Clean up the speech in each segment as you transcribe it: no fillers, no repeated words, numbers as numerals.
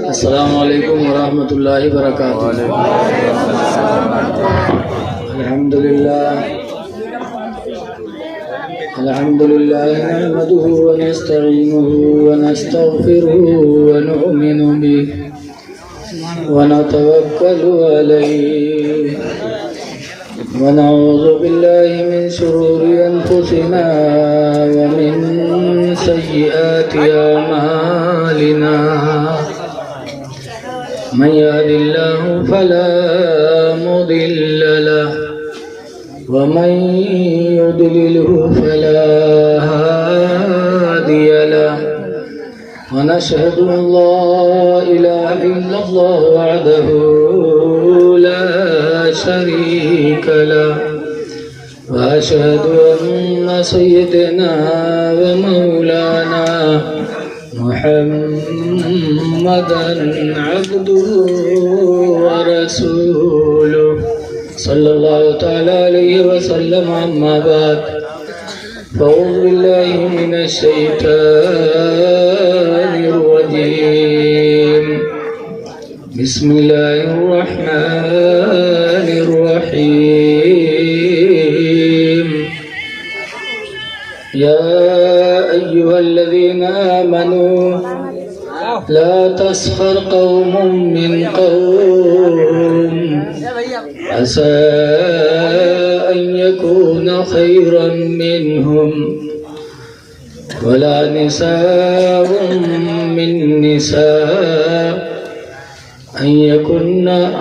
السلام علیکم ورحمۃ اللہ وبرکاتہ. الحمد لله نحمده ونستعينه ونستغفره ونؤمن به ونتوكل عليه ونعوذ بالله من شرور أنفسنا ومن سيئات أعمالنا. من يهد الله فلا مضل له ومن يضلله فلا هادي له. ونشهد أن لا إله إلا الله وحده لا شريك له وأشهد أن سيدنا ومولانا محمدا عبده ورسوله صلى الله تعالى عليه وسلم. أما بعد فأعوذ بالله من الشيطان الرجيم. بسم الله الرحمن الرحيم. يا أيها الذين آمنوا لا تسخر قوم من قوم عسى أن يكون خيرا منهم ولا نساء من نساء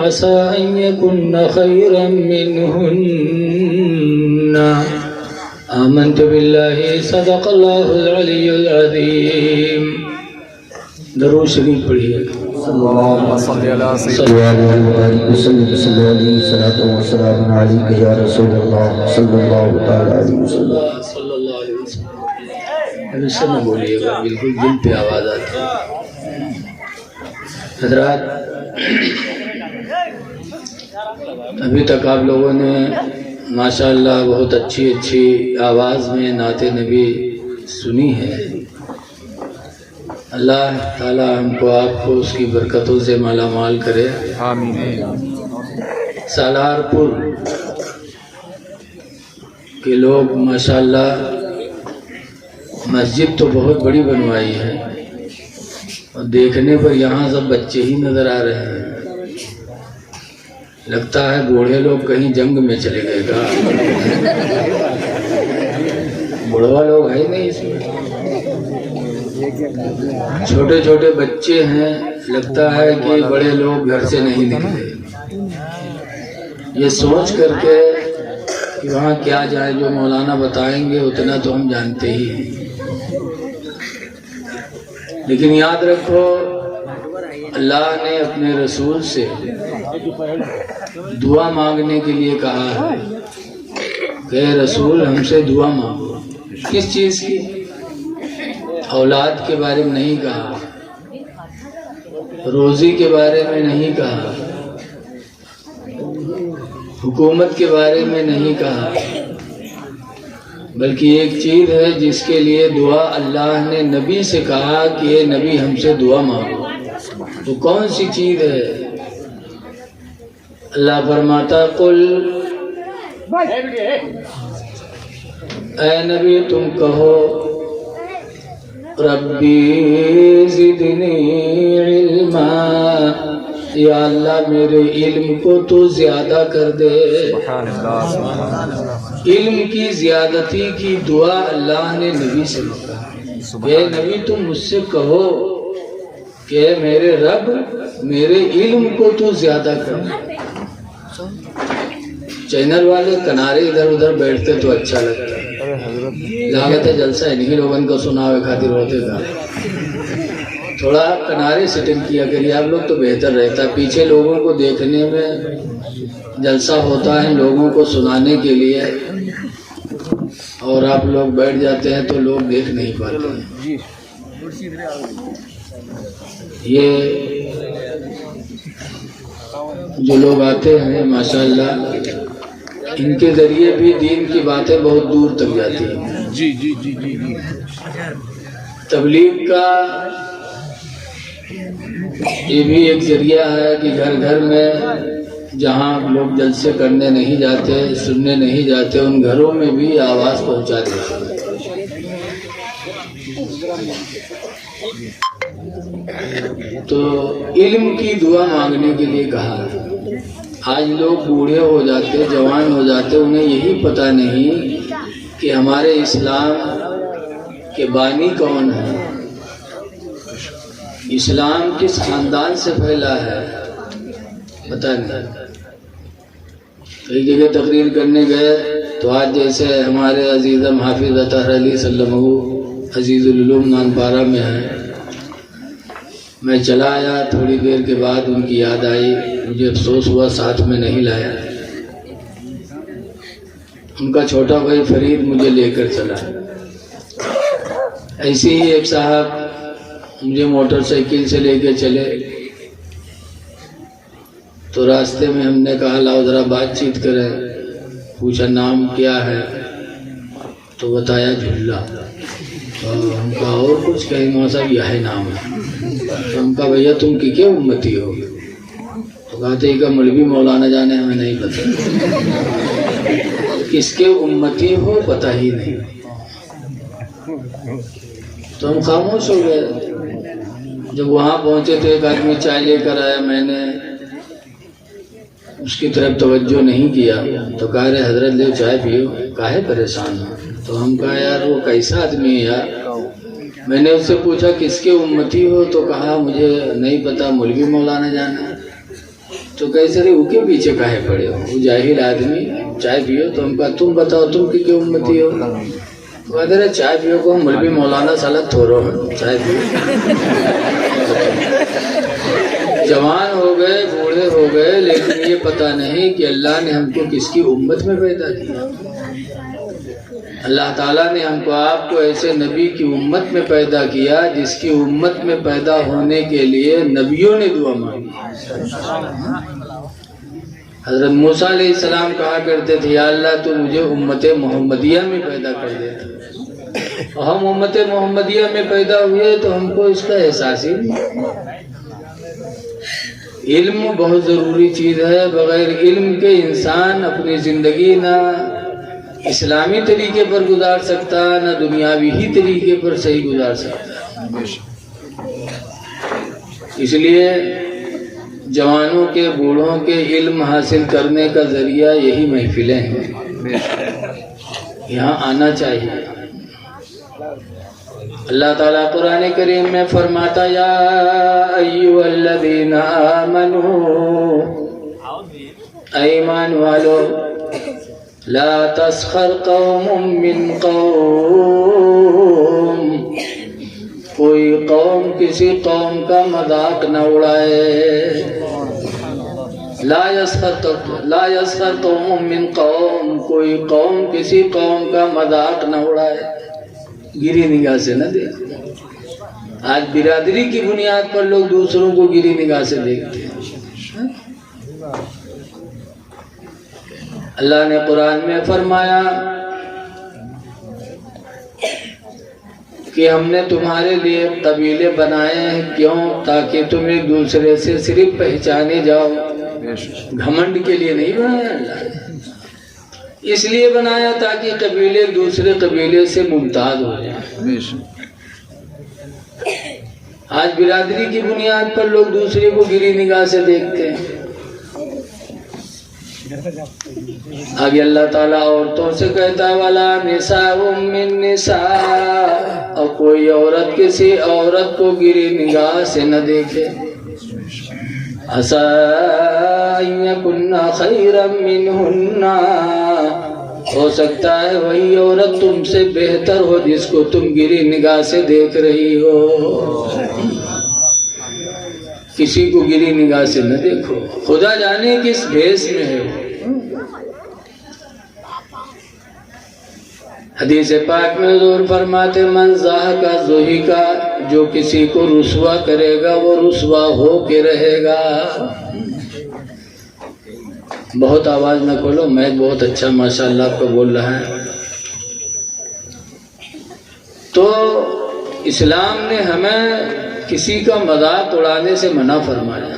عسى أن يكن خيرا منهن. آمنت بالله صدق الله العلي العظيم. درود شریف پڑھیے. اللهم صل على سيدنا وسلم صلی علیہ وسلم علیک یا رسول اللہ صلی اللہ علیہ وسلم. صلی اللہ علیہ وسلم. ابھی سب میں بولیے گا، بالکل دل پہ آواز آتی ہے. حضرات، ابھی تک آپ لوگوں نے ماشاءاللہ بہت اچھی آواز میں نعت نبی سنی ہے. اللہ تعالی ہم کو آپ کو اس کی برکتوں سے مالا مال کرے. آمین. سالار پور کے لوگ ماشاءاللہ مسجد تو بہت بڑی بنوائی ہے اور دیکھنے پر یہاں سب بچے ہی نظر آ رہے ہیں. لگتا ہے بوڑھے لوگ کہیں جنگ میں چلے گئے گا. بڑھوا لوگ ہے نہیں اس میں، چھوٹے چھوٹے بچے ہیں. لگتا ہے کہ بڑے لوگ گھر سے نہیں نکلے. یہ سوچ کر کے کہ وہاں کیا جائے، جو مولانا بتائیں گے اتنا تو ہم جانتے ہی ہیں. لیکن یاد رکھو، اللہ نے اپنے رسول سے دعا مانگنے کے لیے کہا ہے کہ رسول ہم سے دعا مانگو. کس چیز کی؟ اولاد کے بارے میں نہیں کہا، روزی کے بارے میں نہیں کہا، حکومت کے بارے میں نہیں کہا، بلکہ ایک چیز ہے جس کے لیے دعا اللہ نے نبی سے کہا کہ اے نبی ہم سے دعا مانگو. تو کون سی چیز ہے؟ اللہ فرماتا قل، اے نبی تم کہو ربی زدنی علما، یا اللہ میرے علم کو تو زیادہ کر دے. علم کی زیادتی کی دعا اللہ نے نبی سے مانگا. اے نبی تم مجھ سے کہو کہ میرے رب میرے علم کو تو زیادہ کر دے. چینل والے کنارے ادھر ادھر بیٹھتے تو اچھا لگتا ہے. لاگت ہے جلسہ انہی لوگن کو سناوے خاطر ہوتے گا. تھوڑا کنارے سیٹنگ کیا کریے آپ لوگ تو بہتر رہتا. پیچھے لوگوں کو دیکھنے میں جلسہ ہوتا ہے لوگوں کو سنانے کے لیے، اور آپ لوگ بیٹھ جاتے ہیں تو لوگ دیکھ نہیں پاتے ہیں. یہ جو لوگ آتے ہیں ماشاءاللہ ان کے ذریعے بھی دین کی باتیں بہت دور تک جاتی ہیں. جی جی جی جی جی. تبلیغ کا یہ بھی ایک ذریعہ ہے کہ گھر گھر میں جہاں لوگ جلسے کرنے نہیں جاتے، سننے نہیں جاتے، ان گھروں میں بھی آواز پہنچا دیتے۔ تو علم کی دعا مانگنے کے لیے کہا۔ آج لوگ بوڑھے ہو جاتے، جوان ہو جاتے، انہیں یہی پتہ نہیں کہ ہمارے اسلام کے بانی کون ہے، اسلام کس خاندان سے پھیلا ہے، پتہ نہیں۔ کئی جگہ تقریر کرنے گئے تو آج جیسے ہمارے عزیزم حافظ اطہر علی صلی اللہ علیہ وسلم عزیز العلوم نانپارہ میں ہیں، میں چلا آیا، تھوڑی دیر کے بعد ان کی یاد آئی، مجھے افسوس ہوا ساتھ میں نہیں لایا۔ ان کا چھوٹا بھائی فرید مجھے لے کر چلا۔ ایسے ہی ایک صاحب مجھے موٹر سائیکل سے لے کے چلے، تو راستے میں ہم نے کہا لاؤ ذرا بات چیت کریں، پوچھا نام کیا ہے، تو بتایا جھلا۔ ہم کہا اور کچھ کہیں ماں صاحب یہ نام ہے۔ تو ہم کہا بھیا تم کی کیا امتی ہو؟ تو کہتے ہیں کہ مولوی مولانا جانے ہمیں نہیں پتا، کس کے امتی ہو پتہ ہی نہیں۔ تو ہم خاموش ہو گئے۔ جب وہاں پہنچے تو ایک آدمی چائے لے کر آیا، میں نے اس کی طرف توجہ نہیں کیا، تو کہا رہے حضرت لے چائے پیو، کاہے پریشان ہو؟ تو ہم کہا یار وہ کیسا آدمی ہے یار؟ میں نے اس سے پوچھا کس کے امتی ہو؟ تو کہا مجھے نہیں پتا، مولوی مولانا جانا ہے۔ تو کیسے رہے ان کے پیچھے کاہے پڑے ہو، وہ جاہل آدمی، چائے پیو۔ تو ہم کہا تم بتاؤ تم کی امتی ہو؟ کہتے رہے چائے پیو کو مولوی مولانا سالہ تھورو ہے، چائے پیو۔ جوان ہو گئے، بوڑھے ہو گئے، لیکن یہ پتہ نہیں کہ اللہ نے ہم کو کس کی امت میں پیدا کیا۔ اللہ تعالیٰ نے ہم کو آپ کو ایسے نبی کی امت میں پیدا کیا جس کی امت میں پیدا ہونے کے لیے نبیوں نے دعا مانگی۔ حضرت موسیٰ علیہ السلام کہا کرتے تھے یا اللہ تو مجھے امت محمدیہ میں پیدا کر دیتا۔ ہم امت محمدیہ میں پیدا ہوئے تو ہم کو اس کا احساس ہی نہیں۔ علم بہت ضروری چیز ہے، بغیر علم کے انسان اپنی زندگی نہ اسلامی طریقے پر گزار سکتا، نہ دنیاوی ہی طریقے پر صحیح گزار سکتا۔ اس لیے جوانوں کے، بوڑھوں کے علم حاصل کرنے کا ذریعہ یہی محفلیں ہیں، یہاں آنا چاہیے۔ اللہ تعالیٰ قرآن کریم میں فرماتا یا ایھا الذین آمنوا، اے ایمان والو، لا تسخر قوم من قوم، کوئی قوم کسی قوم کا مذاق نہ اڑائے۔ لا یسخر قوم من قوم، کوئی قوم کسی قوم کا مذاق نہ اڑائے، گری نگاہ سے نہ دیکھو۔ آج برادری کی بنیاد پر لوگ دوسروں کو گری نگاہ سے دیکھتے ہیں۔ اللہ نے قرآن میں فرمایا کہ ہم نے تمہارے لیے قبیلے بنائے ہیں، کیوں؟ تاکہ تم ایک دوسرے سے صرف پہچانے جاؤ۔ گھمنڈ کے لیے نہیں بنایا اللہ نے، اس لیے بنایا تاکہ قبیلے ایک دوسرے قبیلے سے ممتاز ہو جائیں۔ آج برادری کی بنیاد پر لوگ دوسرے کو گری نگاہ سے دیکھتے ہیں۔ آگے اللہ تعالیٰ عورتوں سے کہتا ہے وَلَا نِسَاءٌ مِّن نِّسَاءٍ، اور کوئی عورت کسی عورت کو گری نگاہ سے نہ دیکھے۔ عَسَىٰ أَن يَكُنَّ خَيْرًا مِّنْهُنَّ، ہو سکتا ہے وہی عورت تم سے بہتر ہو جس کو تم گری نگاہ سے دیکھ رہی ہو۔ کسی کو گری نگاہ سے نہ دیکھو، خدا جانے کس بھیس میں ہے۔ حدیث پاک میں حضور فرماتے من ضحک ضحک، جو کسی کو رسوا کرے گا وہ رسوا ہو کے رہے گا۔ بہت آواز نہ کھولو، میں بہت اچھا ماشاءاللہ آپ کو بول رہا ہے۔ تو اسلام نے ہمیں کسی کا مذاق اڑانے سے منع فرمایا.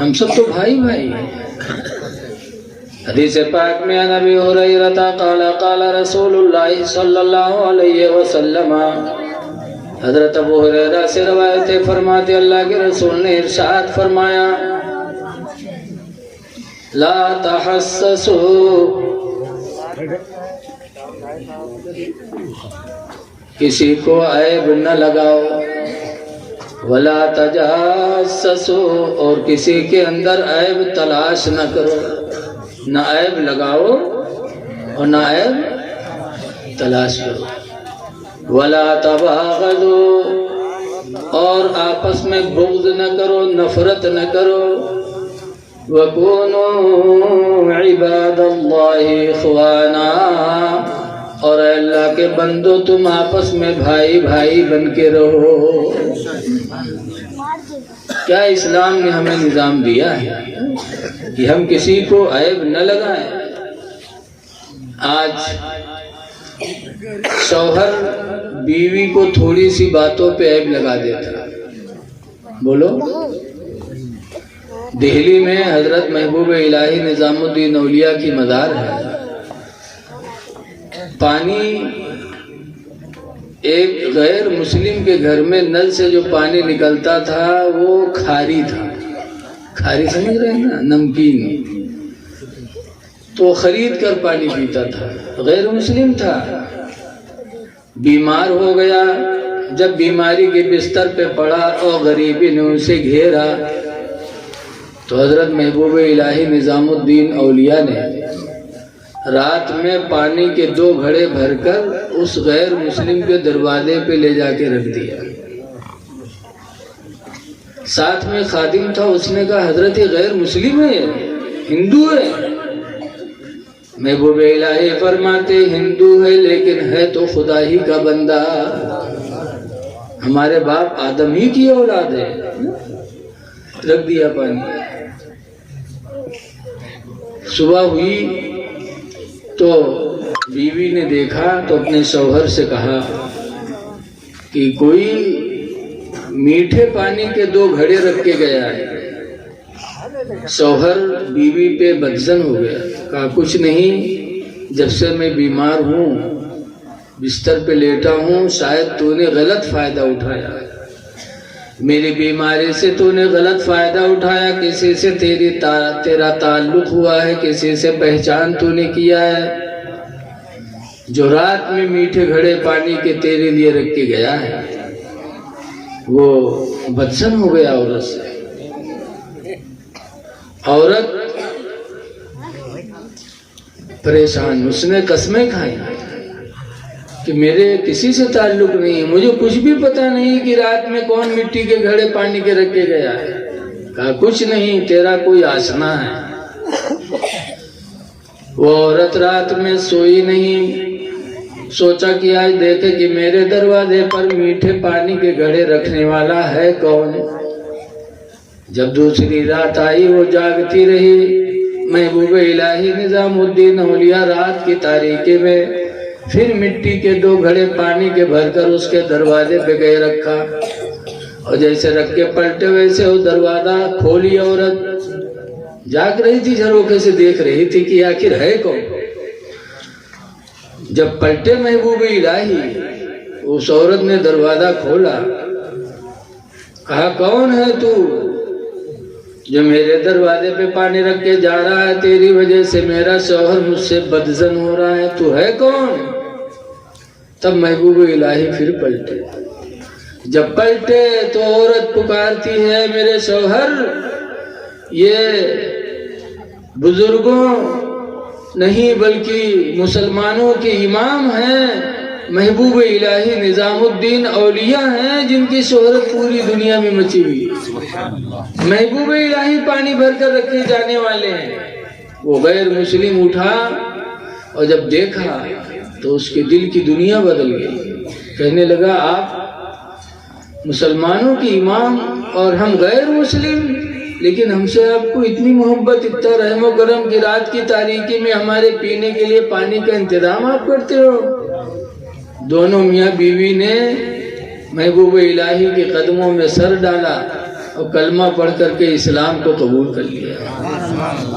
ہم سب تو بھائی بھائی ہیں. حدیث پاک میں نبی ہریرہ قال قال رسول اللہ صلی اللہ علیہ وسلم، حضرت ابو ہریرہ سے روایت ہے، فرماتے اللہ کے رسول نے ارشاد فرمایا لا تحسسوا، کسی کو عیب نہ لگاؤ، ولا تجسسوا، اور کسی کے اندر عیب تلاش نہ کرو. نہ عیب لگاؤ اور نہ عیب تلاش کرو. ولا تباغضوا، اور آپس میں بغض نہ کرو، نفرت نہ کرو. وَكُونُوا عِبَادَ اللَّهِ إِخْوَانًا، اور اے اللہ کے بندو تم آپس میں بھائی بھائی بن کے رہو. کیا اسلام نے ہمیں نظام دیا ہے کہ ہم کسی کو عیب نہ لگائیں. آج شوہر بیوی کو تھوڑی سی باتوں پہ عیب لگا دیتا ہے. بولو، دہلی میں حضرت محبوب الہی نظام الدین اولیاء کی مزار ہے. پانی ایک غیر مسلم کے گھر میں نل سے جو پانی نکلتا تھا وہ کھاری تھا. کھاری سمجھ رہے ہیں نا، نمکین. تو خرید کر پانی پیتا تھا، غیر مسلم تھا. بیمار ہو گیا، جب بیماری کے بستر پہ پڑا اور غریبی نے اسے گھیرا تو حضرت محبوب الہی نظام الدین اولیاء نے رات میں پانی کے 2 گھڑے بھر کر اس غیر مسلم کے دروازے پہ لے جا کے رکھ دیا. ساتھ میں خادم تھا، اس نے کہا حضرت یہ غیر مسلم ہے، ہندو ہے. محبوب الہی فرماتے ہندو ہے لیکن ہے تو خدا ہی کا بندہ، ہمارے باپ آدم ہی کی اولاد ہے. رکھ دیا پانی. صبح ہوئی تو بیوی نے دیکھا تو اپنے شوہر سے کہا کہ کوئی میٹھے پانی کے 2 گھڑے رکھ کے گیا ہے. شوہر بیوی پہ بدظن ہو گیا، کہا کچھ نہیں، جب سے میں بیمار ہوں بستر پہ لیٹا ہوں شاید تو نے غلط فائدہ اٹھایا. میری بیماری سے تو نے غلط فائدہ اٹھایا، کسی سے تیرا تعلق ہوا ہے، کسی سے پہچان تو نے کیا ہے. جو رات میں میٹھے گھڑے پانی کے تیرے لیے رکھ کے گیا ہے وہ بدظن ہو گیا عورت سے. عورت پریشان، اس نے قسمیں کھائی کہ میرے کسی سے تعلق نہیں ہے، مجھے کچھ بھی پتا نہیں کہ رات میں کون مٹی کے گھڑے پانی کے رکھ کے گیا ہے. کہا کچھ نہیں، تیرا کوئی آشنا ہے. وہ عورت رات میں سوئی نہیں، سوچا کہ آج دیکھے کہ میرے دروازے پر میٹھے پانی کے گھڑے رکھنے والا ہے کون. جب دوسری رات آئی وہ جاگتی رہی. محبوب الہی نظام الدین اولیاء رات کی تاریکی میں پھر مٹی کے 2 گھڑے پانی کے بھر کر اس کے دروازے پہ گئے رکھا، اور جیسے رکھ کے پلٹے ویسے وہ دروازہ کھولی. عورت جاگ رہی تھی، جھروکے سے دیکھ رہی تھی کہ آخر ہے کون. جب پلٹے محبوب الہی، اس عورت نے دروازہ کھولا، کہا کون ہے تو جو میرے دروازے پہ پانی رکھ کے جا رہا ہے؟ تیری وجہ سے میرا شوہر مجھ سے بدظن ہو رہا ہے، تو ہے کون؟ تب محبوب الہی پھر پلٹے. جب پلٹے تو عورت پکارتی ہے میرے شوہر یہ بزرگوں نہیں بلکہ مسلمانوں کے امام ہیں، محبوب الہی نظام الدین اولیاء ہیں جن کی شہرت پوری دنیا میں مچی ہوئی ہے. محبوب الہی پانی بھر کر رکھے جانے والے ہیں. وہ غیر مسلم اٹھا اور جب دیکھا تو اس کے دل کی دنیا بدل گئی. کہنے لگا آپ مسلمانوں کی امام اور ہم غیر مسلم، لیکن ہم سے آپ کو اتنی محبت، اتنا رحم و کرم کہ رات کی تاریکی میں ہمارے پینے کے لیے پانی کا انتظام آپ کرتے ہو. دونوں میاں بیوی نے محبوب الہی کے قدموں میں سر ڈالا اور کلمہ پڑھ کر کے اسلام کو قبول کر لیا.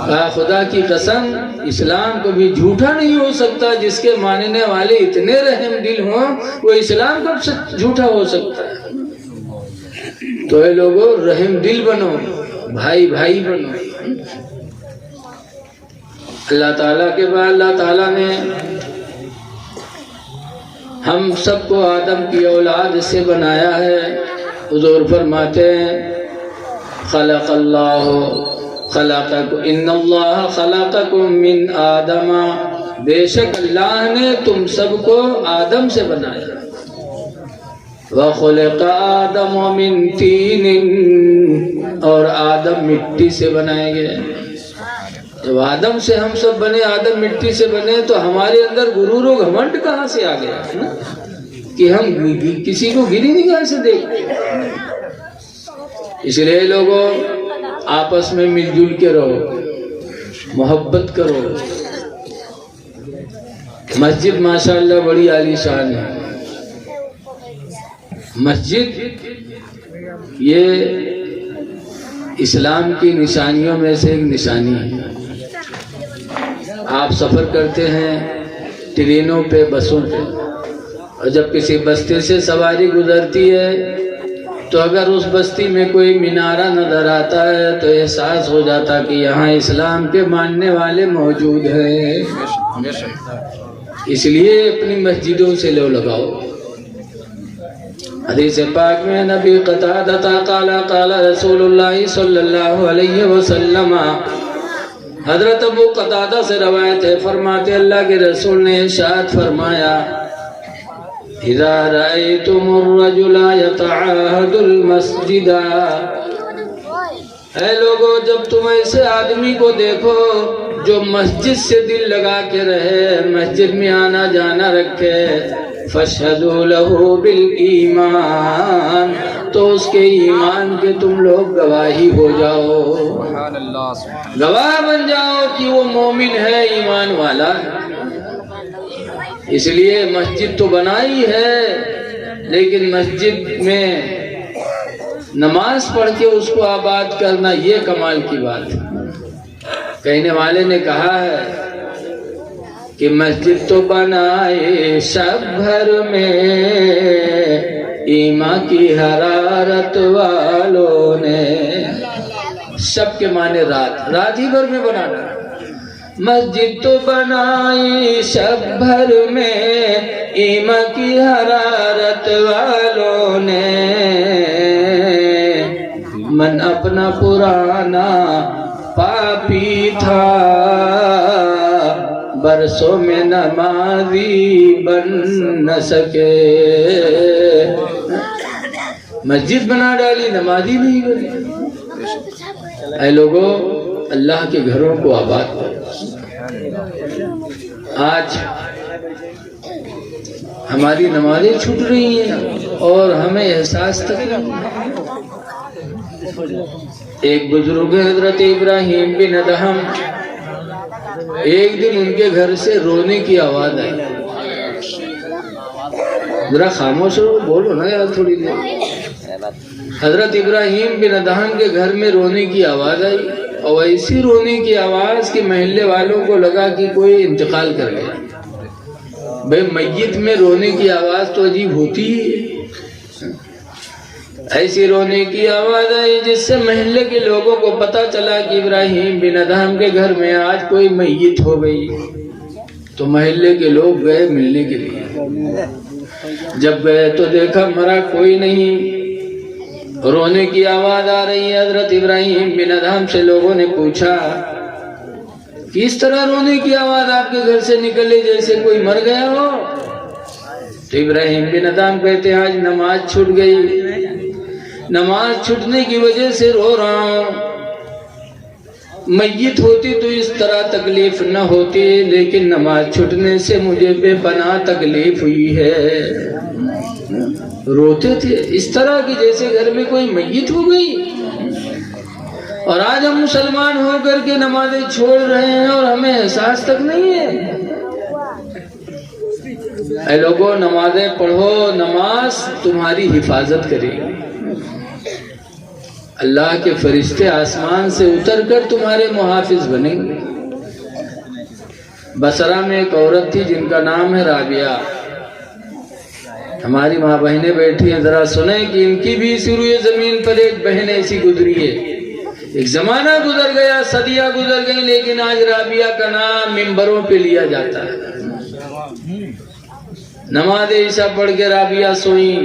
کہا خدا کی قسم اسلام کبھی جھوٹا نہیں ہو سکتا، جس کے ماننے والے اتنے رحم دل ہوں وہ اسلام کب جھوٹا ہو سکتا ہے. تو اے لوگوں رحم دل بنو، بھائی بھائی بنو. اللہ تعالیٰ کے بعد اللہ تعالیٰ نے ہم سب کو آدم کی اولاد سے بنایا ہے. حضور فرماتے ہیں خلق اللہ خلقکم ان اللہ خلقکم من آدم، بے شک اللہ نے تم سب کو آدم سے بنایا. وخلق آدم من طین، اور آدم مٹی سے بنائے گئے. جب آدم سے ہم سب بنے، آدم مٹی سے بنے، تو ہمارے اندر غرور و گھمنڈ کہاں سے آ گیا کہ ہم کسی کو گری نگاہ سے دیکھتے. اس لیے لوگوں آپس میں مل جل کے رہو، محبت کرو. مسجد ماشاءاللہ بڑی عالی شان ہے. مسجد یہ اسلام کی نشانیوں میں سے ایک نشانی ہے. آپ سفر کرتے ہیں ٹرینوں پہ، بسوں پہ، اور جب کسی بستی سے سواری گزرتی ہے تو اگر اس بستی میں کوئی مینارہ نظر آتا ہے تو احساس ہو جاتا کہ یہاں اسلام کے ماننے والے موجود ہیں. اس لیے اپنی مسجدوں سے لو لگاؤ. حدیث پاک میں نبی قتادہ قال قال رسول اللہ صلی اللہ علیہ وسلم، حضرت ابو قتادہ سے روایت ہے، فرماتے اللہ کے رسول نے ارشاد فرمایا اذا رأيتم الرجل يتعاهد المسجد، اے لوگو جب تم ایسے آدمی کو دیکھو جو مسجد سے دل لگا کے رہے، مسجد میں آنا جانا رکھے، فاشهدوا له بالایمان، تو اس کے ایمان کے تم لوگ گواہی ہو جاؤ، گواہ بن جاؤ کہ وہ مومن ہے، ایمان والا ہے. اس لیے مسجد تو بنائی ہے، لیکن مسجد میں نماز پڑھ کے اس کو آباد کرنا یہ کمال کی بات ہے. کہنے والے نے کہا ہے کہ مسجد تو بنائے شب بھر میں ایمان کی حرارت والوں نے. شب کے معنی رات، رات ہی بھر میں بنانا. مسجد تو بنائی شب بھر میں ایمان کی حرارت والوں نے، من اپنا پرانا پاپی تھا برسوں میں نمازی بن نہ سکے. مسجد بنا ڈالی، نمازی نہیں بنے. اے لوگوں اللہ کے گھروں کو آباد کرو. آج ہماری نمازیں چھوٹ رہی ہیں اور ہمیں احساس تک نہیں. ایک بزرگ حضرت ابراہیم بن ادہم، ایک دن ان کے گھر سے رونے کی آواز آئی. ذرا خاموش ہو، بولو نا یار تھوڑی دیر. حضرت ابراہیم بن ادہم کے گھر میں رونے کی آواز آئی، اور ایسی رونے کی آواز کہ محلے والوں کو لگا کہ کوئی انتقال کر گیا. بھئی میت میں رونے کی آواز تو عجیب ہوتی ہے. ایسی رونے کی آواز آئی جس سے محلے کے لوگوں کو پتا چلا کہ ابراہیم بن ادہم کے گھر میں آج کوئی میت ہو گئی. تو محلے کے لوگ گئے ملنے کے لیے. جب گئے تو دیکھا مرا کوئی نہیں، رونے کی آواز آ رہی ہے. حضرت ابراہیم بن ادہم سے لوگوں نے پوچھا کس طرح رونے کی آواز آپ کے گھر سے نکلے جیسے کوئی مر گیا ہو. تو ابراہیم بن ادہم کہتے ہیں آج نماز چھوٹ گئی، نماز چھوٹنے کی وجہ سے رو رہا ہوں. میت ہوتی تو اس طرح تکلیف نہ ہوتی، لیکن نماز چھوٹنے سے مجھے بے پناہ تکلیف ہوئی ہے. روتے تھے اس طرح کی جیسے گھر میں کوئی میت ہو گئی. اور آج ہم مسلمان ہو کر کے نمازیں چھوڑ رہے ہیں اور ہمیں احساس تک نہیں ہے. اے لوگوں نمازیں پڑھو، نماز تمہاری حفاظت کرے گی۔ اللہ کے فرشتے آسمان سے اتر کر تمہارے محافظ بنیں گے۔ بصرہ میں ایک عورت تھی جن کا نام ہے رابعہ۔ ہماری ماں بہنیں بیٹھی ہیں، ذرا سنیں کہ ان کی بھی اسی روئے زمین پر ایک بہن ایسی گزری ہے۔ ایک زمانہ گزر گیا، صدیاں گزر گئیں، لیکن آج رابعہ کا نام ممبروں پہ لیا جاتا ہے۔ نماز عشاء پڑھ کے رابعہ سوئیں،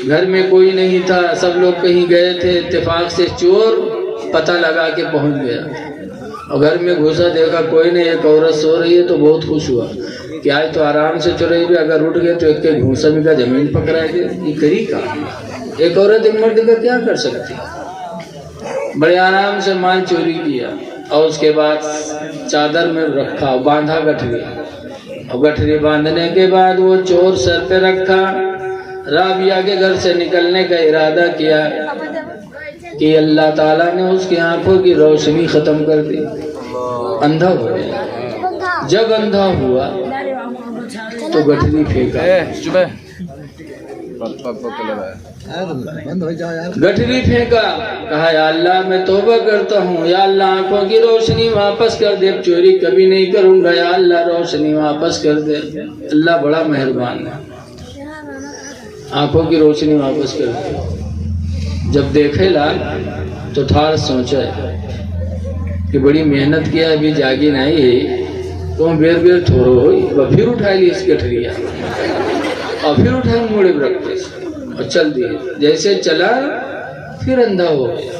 گھر میں کوئی نہیں تھا، سب لوگ کہیں گئے تھے، اتفاق سے چور پتہ لگا کے پہنچ گیا اور گھر میں گھسا، دیکھا کوئی نہیں، ایک عورت سو رہی ہے تو بہت خوش ہوا کہ آج تو آرام سے چورے بھی، اگر اٹھ گئے تو ایک کے گھوسا بھی کا زمین پکڑائے گئے۔ یہ کری کا ایک عورت ایک مرد کا کیا کر سکتی؟ بڑے آرام سے مال چوری کیا اور اس کے بعد چادر میں رکھا، باندھا گٹھری، اور گٹھری باندھنے کے بعد وہ چور سر پہ رکھا، رابعہ کے گھر سے نکلنے کا ارادہ کیا کہ اللہ تعالیٰ نے اس کی آنکھوں کی روشنی ختم کر دی، اندھا ہو گیا۔ جب اندھا ہوا تو گٹھری پھینکا، گٹھری پھینکا، کہا یا اللہ میں توبہ کرتا ہوں، یا اللہ آنکھوں کی روشنی واپس کر دے، اب چوری کبھی نہیں کروں گا، یا اللہ روشنی واپس کر دے۔ اللہ بڑا مہربان ہے، آنکھوں کی روشنی واپس کر دے۔ جب دیکھے لال تو تھار سوچا کہ بڑی محنت کیا، ابھی جاگی نہیں ہے تو بیر بیر تھوڑو ہوئی، وہ پھر اٹھائی لی اس گٹھریا اور پھر اٹھائی موڑے پر رکھتے اور چل دیے۔ جیسے چلا پھر اندھا ہو گیا،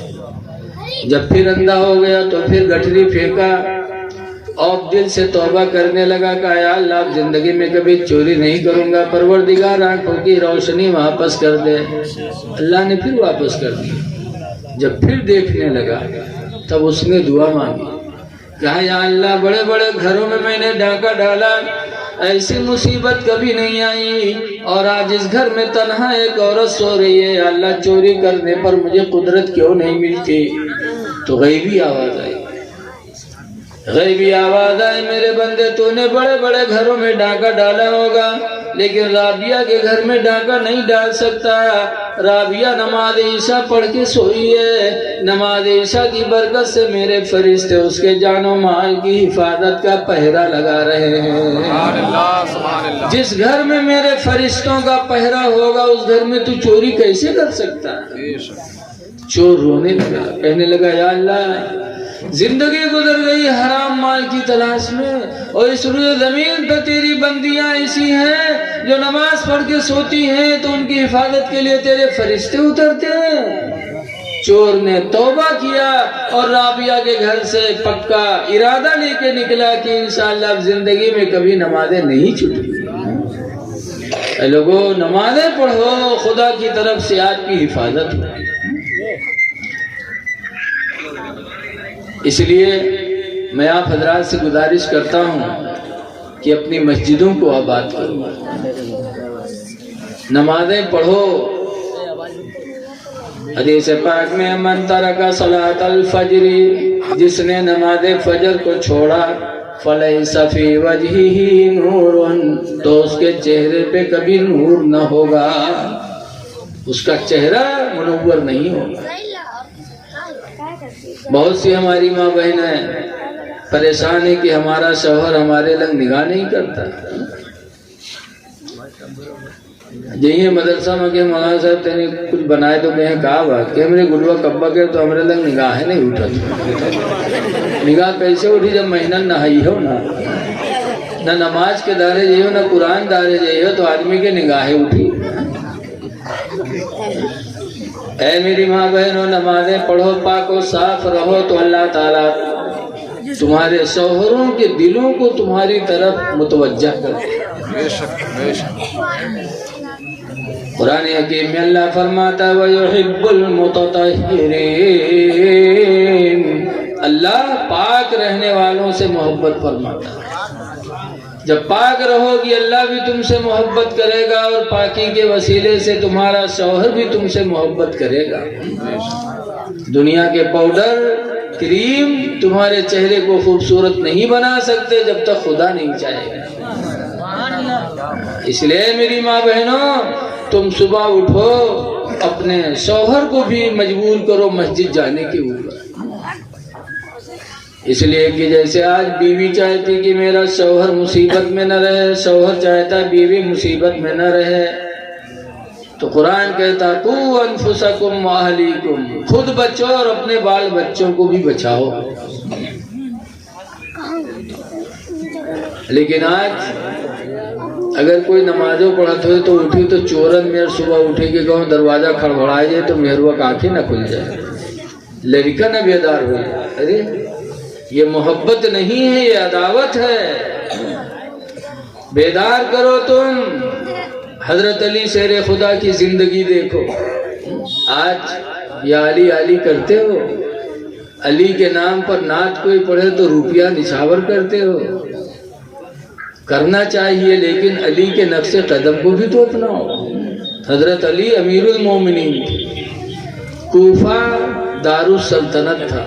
جب پھر اندھا ہو گیا تو پھر گٹھری پھینکا اور دل سے توبہ کرنے لگا کہ یا اللہ اب زندگی میں کبھی چوری نہیں کروں گا، پروردگار آنکھوں کی روشنی واپس کر دے۔ اللہ نے پھر واپس کر دی۔ جب پھر دیکھنے لگا تب اس نے دعا مانگی، کہا یا اللہ بڑے بڑے گھروں میں نے ڈاکہ ڈالا، ایسی مصیبت کبھی نہیں آئی، اور آج اس گھر میں تنہا ایک عورت سو رہی ہے، یا اللہ چوری کرنے پر مجھے قدرت کیوں نہیں ملتی؟ تو غیبی آواز آئی، غیبی آواز آئی، میرے بندے تو نے بڑے بڑے گھروں میں ڈاکہ ڈالا ہوگا لیکن رابعہ کے گھر میں ڈاکہ نہیں ڈال سکتا۔ رابعہ نماز عشاء پڑھ کے سوئی ہے، نماز عشاء کی برکت سے میرے فرشتے اس کے جان و مال کی حفاظت کا پہرا لگا رہے ہیں۔ جس گھر میں میرے فرشتوں کا پہرا ہوگا اس گھر میں تو چوری کیسے کر سکتا ہے؟ چور رونے لگا، کہنے لگا یا اللہ زندگی گزر گئی حرام مال کی تلاش میں، اور اس روئے زمین پر تیری بندیاں ایسی ہیں جو نماز پڑھ کے سوتی ہیں تو ان کی حفاظت کے لیے تیرے فرشتے اترتے ہیں۔ چور نے توبہ کیا اور رابعہ کے گھر سے پکا ارادہ لے کے نکلا کہ انشاءاللہ اب زندگی میں کبھی نمازیں نہیں چھوٹیں۔ اے لوگوں نمازیں پڑھو، خدا کی طرف سے آپ کی حفاظت ہو۔ اس لیے میں آپ حضرات سے گزارش کرتا ہوں کہ اپنی مسجدوں کو آباد کرو، نمازیں پڑھو۔ حدیث پاک میں من ترک صلاۃ الفجر، جس نے نماز فجر کو چھوڑا، فلیس فی وجہہ نور، تو اس کے چہرے پہ کبھی نور نہ ہوگا، اس کا چہرہ منور نہیں ہوگا۔ بہت سی ہماری ماں بہنیں پریشان ہے کہ ہمارا شوہر ہمارے لگ نگاہ نہیں کرتا۔ یہی مدرسہ میں کہ مولانا صاحب تینے کچھ بنائے تو کہیں کہا بات کہ ہمارے گلوہ کبا کے تو ہمارے لگ نگاہ نہیں اٹھا۔ نگاہ کیسے اٹھی جب مہینہ نہائی ہو، نہ نماز کے دارے جائے ہو، نہ قرآن دارے جائے ہو، تو آدمی کے نگاہیں اٹھی۔ اے میری ماں بہنوں نمازیں پڑھو، پاک و صاف رہو تو اللہ تعالیٰ تمہارے شوہروں کے دلوں کو تمہاری طرف متوجہ کرتے۔ قرآن حکیم میں اللہ فرماتا ہے وَيُحِبُّ الْمُتَطَهِّرِينَ، اللہ پاک رہنے والوں سے محبت فرماتا ہے۔ جب پاک رہو گی اللہ بھی تم سے محبت کرے گا، اور پاکی کے وسیلے سے تمہارا شوہر بھی تم سے محبت کرے گا۔ دنیا کے پاؤڈر کریم تمہارے چہرے کو خوبصورت نہیں بنا سکتے جب تک خدا نہیں چاہے گا۔ اس لیے میری ماں بہنوں، تم صبح اٹھو، اپنے شوہر کو بھی مجبور کرو مسجد جانے کے اوپر۔ اس لیے کہ جیسے آج بیوی چاہتی کہ میرا شوہر مصیبت میں نہ رہے، شوہر چاہتا بیوی مصیبت میں نہ رہے، تو قرآن کہتا قوا انفسکم واہلیکم، خود بچو اور اپنے بال بچوں کو بھی بچاؤ۔ لیکن آج اگر کوئی نمازوں پڑھت ہوئے تو اٹھی تو چورن میں صبح اٹھے کہ کہوں دروازہ کھڑبڑائے جائے تو میرے وقت آنکھیں نہ کھل جائے، لڑکا نہ بیدار ہو جائے۔ ارے یہ محبت نہیں ہے، یہ عداوت ہے۔ بیدار کرو تم۔ حضرت علی شیر خدا کی زندگی دیکھو۔ آج یا علی علی کرتے ہو، علی کے نام پر نعت کوئی پڑھے تو روپیہ نچھاور کرتے ہو۔ کرنا چاہیے لیکن علی کے نقش قدم کو بھی تو اپناؤ۔ حضرت علی امیر المومنین تھے، کوفہ دارالسلطنت تھا،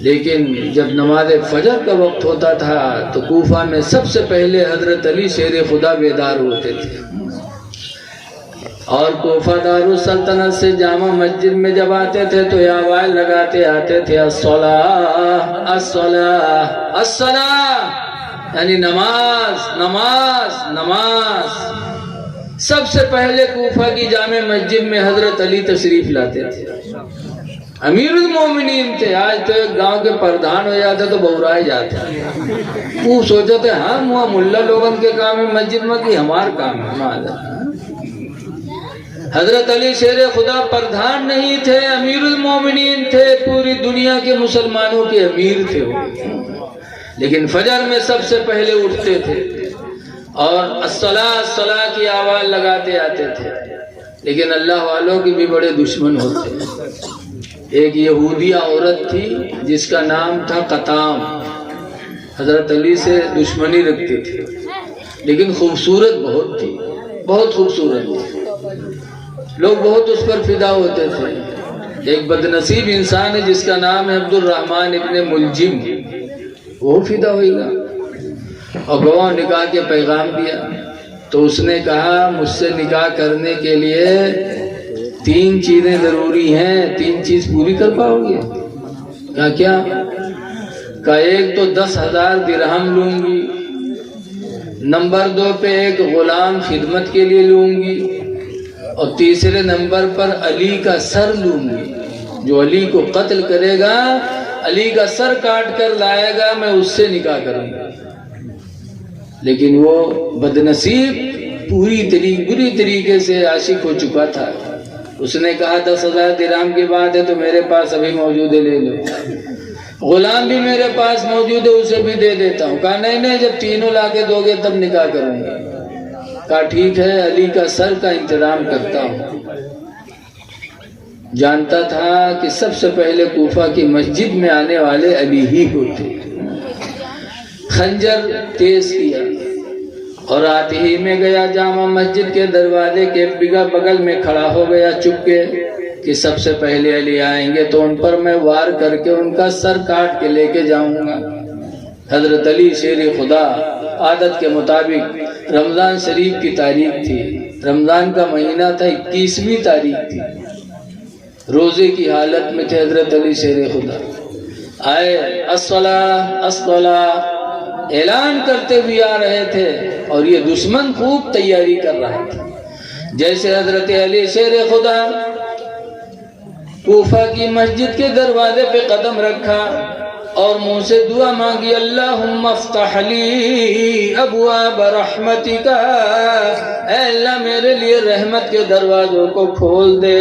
لیکن جب نماز فجر کا وقت ہوتا تھا تو کوفہ میں سب سے پہلے حضرت علی شیر خدا بیدار ہوتے تھے، اور کوفہ دارالسلطنت سے جامع مسجد میں جب آتے تھے تو یہ آواز لگاتے آتے تھے الصلاۃ الصلاۃ الصلاۃ، یعنی نماز نماز نماز۔ سب سے پہلے کوفہ کی جامع مسجد میں حضرت علی تشریف لاتے تھے، امیر المومنین تھے۔ آج تو ایک گاؤں کے پردھان ہو جاتے تو بورائے جاتے، وہ سوچتے تھے ہاں ملا لوگن کے کام ہے مسجد میں کہ ہمارا کام ہے۔ حضرت علی شیر خدا پردھان نہیں تھے، امیر المومنین تھے، پوری دنیا کے مسلمانوں کے امیر تھے وہ، لیکن فجر میں سب سے پہلے اٹھتے تھے اور الصلاۃ الصلاۃ کی آواز لگاتے آتے تھے۔ لیکن اللہ والوں کے بھی بڑے دشمن ہوتے ہیں۔ ایک یہودیہ عورت تھی جس کا نام تھا قطام، حضرت علی سے دشمنی رکھتی تھی، لیکن خوبصورت بہت تھی، بہت خوبصورت تھی، لوگ بہت اس پر فدا ہوتے تھے۔ ایک بدنصیب انسان ہے جس کا نام ہے عبد الرحمن ابن ملجم، وہ فدا ہوئے گا اور گواہ نکاح کے پیغام دیا تو اس نے کہا مجھ سے نکاح کرنے کے لیے 3 چیزیں ضروری ہیں، 3 چیز پوری کر پاؤ گے؟ کہا کیا؟ کہا ایک تو 10,000 درہم لوں گی، نمبر 2 پہ ایک غلام خدمت کے لیے لوں گی، اور تیسرے نمبر پر علی کا سر لوں گی، جو علی کو قتل کرے گا علی کا سر کاٹ کر لائے گا، میں اس سے نکاح کروں گا۔ لیکن وہ بدنصیب بری طریقے سے عاشق ہو چکا تھا۔ اس نے کہا 10,000 درہم کی بات ہے تو میرے پاس ابھی موجود ہے، لے لو، غلام بھی میرے پاس موجود ہے اسے بھی دے دیتا ہوں۔ کہا نہیں جب تینوں لا کے دو گے تب نکاح کروں گا۔ کہا ٹھیک ہے، علی کا سر کا انتظام کرتا ہوں۔ جانتا تھا کہ سب سے پہلے کوفہ کی مسجد میں آنے والے علی ہی ہوتے۔ خنجر تیز کیا اور آتے ہی میں گیا جامع مسجد کے دروازے کے بغل میں کھڑا ہو گیا چپ کے کہ سب سے پہلے علی آئیں گے تو ان پر میں وار کر کے ان کا سر کاٹ کے لے کے جاؤں گا۔ حضرت علی شیر خدا عادت کے مطابق رمضان شریف کی تاریخ تھی، رمضان کا مہینہ تھا، 21ویں تاریخ تھی، روزے کی حالت میں تھے حضرت علی شیر خدا۔ آئے الصلاۃ الصلاۃ اعلان کرتے ہوئے آ رہے تھے اور یہ دشمن خوب تیاری کر رہا تھا۔ جیسے حضرت علی شیر خدا کوفہ کی مسجد کے دروازے پہ قدم رکھا اور منہ سے دعا مانگی اللہم افتح لی ابواب رحمتک، اے اللہ میرے لیے رحمت کے دروازوں کو کھول دے۔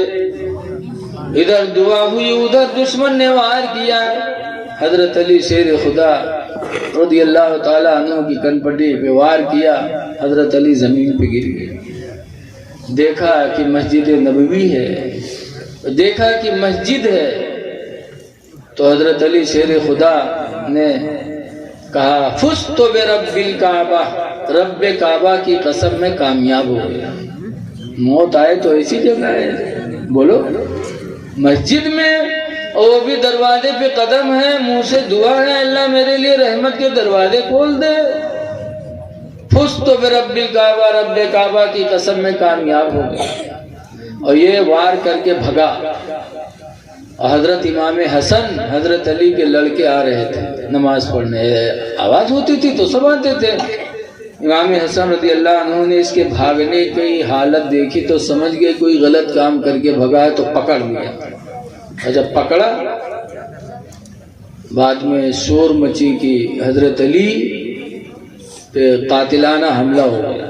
ادھر دعا ہوئی ادھر دشمن نے وار کیا۔ حضرت علی شیر خدا رضی اللہ تعالیٰ عنہ کی کنپٹی پہ وار کیا، حضرت علی زمین پہ گر گئے۔ دیکھا کہ مسجد نبوی ہے، دیکھا کہ مسجد ہے، تو حضرت علی شیر خدا نے کہا فزت برب الکعبہ، رب کعبہ کی قسم میں کامیاب ہو گیا۔ موت آئے تو ایسی جگہ ہے، بولو مسجد میں، اور وہ بھی دروازے پہ قدم ہے، منہ سے دعا ہے اللہ میرے لیے رحمت کے دروازے کھول دے۔ فزت برب الکعبہ، رب کعبہ کی قسم میں کامیاب ہو گیا، اور یہ وار کر کے بھگا۔ اور حضرت امام حسن حضرت علی کے لڑکے آ رہے تھے نماز پڑھنے، آواز ہوتی تھی تو سب آتے تھے۔ امام حسن رضی اللہ عنہ نے اس کے بھاگنے کی حالت دیکھی تو سمجھ گئے کوئی غلط کام کر کے بھگا ہے، تو پکڑ لیا، اور جب پکڑا بعد میں شور مچی کہ حضرت علی پہ قاتلانہ حملہ ہو گیا،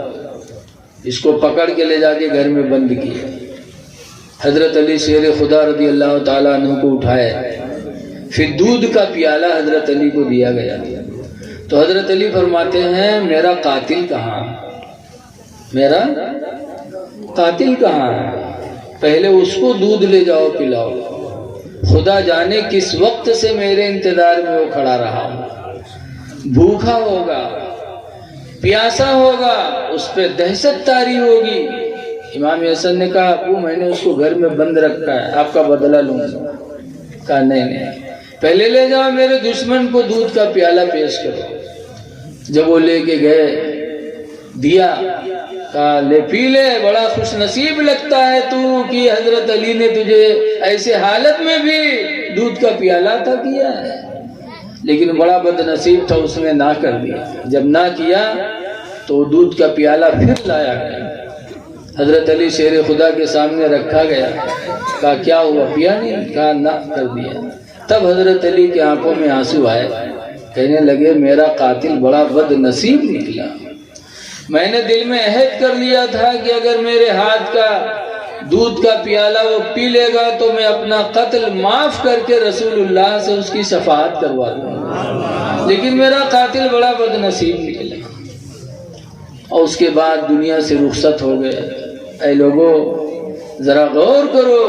اس کو پکڑ کے لے جا کے گھر میں بند کیا۔ حضرت علی شیر خدا رضی اللہ تعالیٰ عنہ کو اٹھائے، پھر دودھ کا پیالہ حضرت علی کو دیا گیا، تو حضرت علی فرماتے ہیں میرا قاتل کہاں ہے، میرا قاتل کہاں ہے، پہلے اس کو دودھ لے جاؤ پلاؤ، خدا جانے کس وقت سے میرے انتظار میں وہ کھڑا رہا، بھوکا ہوگا، پیاسا ہوگا، اس پہ دہشت طاری ہوگی۔ امام حسن نے کہا ابو میں نے اس کو گھر میں بند رکھا ہے، آپ کا بدلہ لوں گا۔ کہا نہیں، پہلے لے جاؤ میرے دشمن کو دودھ کا پیالہ پیش کرو۔ جب وہ لے کے گئے دیا، کہا لے پی لے، بڑا خوش نصیب لگتا ہے تو کہ حضرت علی نے تجھے ایسے حالت میں بھی دودھ کا پیالہ عطا کیا ہے، لیکن بڑا بد نصیب تھا، اس نے نہ کر دیا۔ جب نہ کیا تو دودھ کا پیالہ پھر لایا گیا، حضرت علی شیر خدا کے سامنے رکھا گیا۔ کہا کیا ہوا، پیا نہیں؟ کہا نہ، کر دیا۔ تب حضرت علی کے آنکھوں میں آنسو آئے، کہنے لگے میرا قاتل بڑا بد نصیب نکلا، میں نے دل میں عہد کر لیا تھا کہ اگر میرے ہاتھ کا دودھ کا پیالہ وہ پی لے گا تو میں اپنا قتل معاف کر کے رسول اللہ سے اس کی شفاعت کروا دوں گا، لیکن میرا قاتل بڑا بد نصیب نکلا۔ اور اس کے بعد دنیا سے رخصت ہو گئے۔ اے لوگوں ذرا غور کرو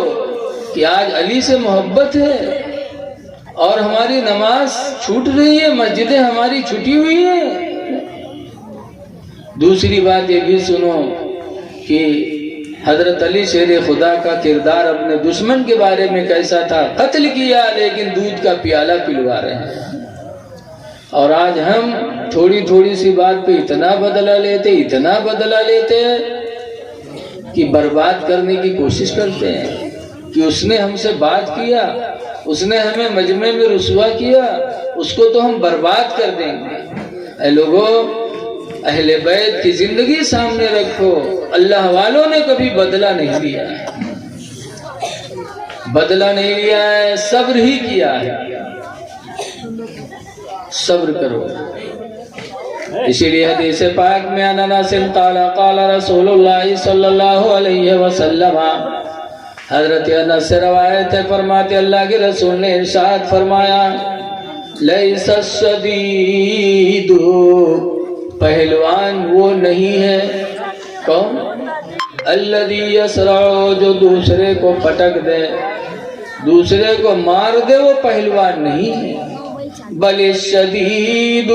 کہ آج علی سے محبت ہے اور ہماری نماز چھوٹ رہی ہے، مسجدیں ہماری چھٹی ہوئی ہیں۔ دوسری بات یہ بھی سنو کہ حضرت علی شیر خدا کا کردار اپنے دشمن کے بارے میں کیسا تھا، قتل کیا لیکن دودھ کا پیالہ پلوا رہے ہیں۔ اور آج ہم تھوڑی تھوڑی سی بات پہ اتنا بدلہ لیتے ہیں کہ برباد کرنے کی کوشش کرتے ہیں کہ اس نے ہم سے بات کیا، اس نے ہمیں مجمع میں رسوا کیا، اس کو تو ہم برباد کر دیں گے۔ اے لوگوں اہل بیت کی زندگی سامنے رکھو، اللہ والوں نے کبھی بدلہ نہیں لیا ہے، بدلہ نہیں لیا ہے، صبر ہی کیا ہے، صبر کرو۔ اسی لیے حدیث پاک میں عن انس قال قال رسول اللہ صلی اللہ علیہ وسلم، حضرت انس سے روایت ہے، فرماتے اللہ کے رسول نے ارشاد فرمایا لیس الشدید، پہلوان وہ نہیں ہے، کون؟ الذی یسرع، جو دوسرے کو پٹک دے، دوسرے کو مار دے، وہ پہلوان نہیں ہے۔ بل الشدید،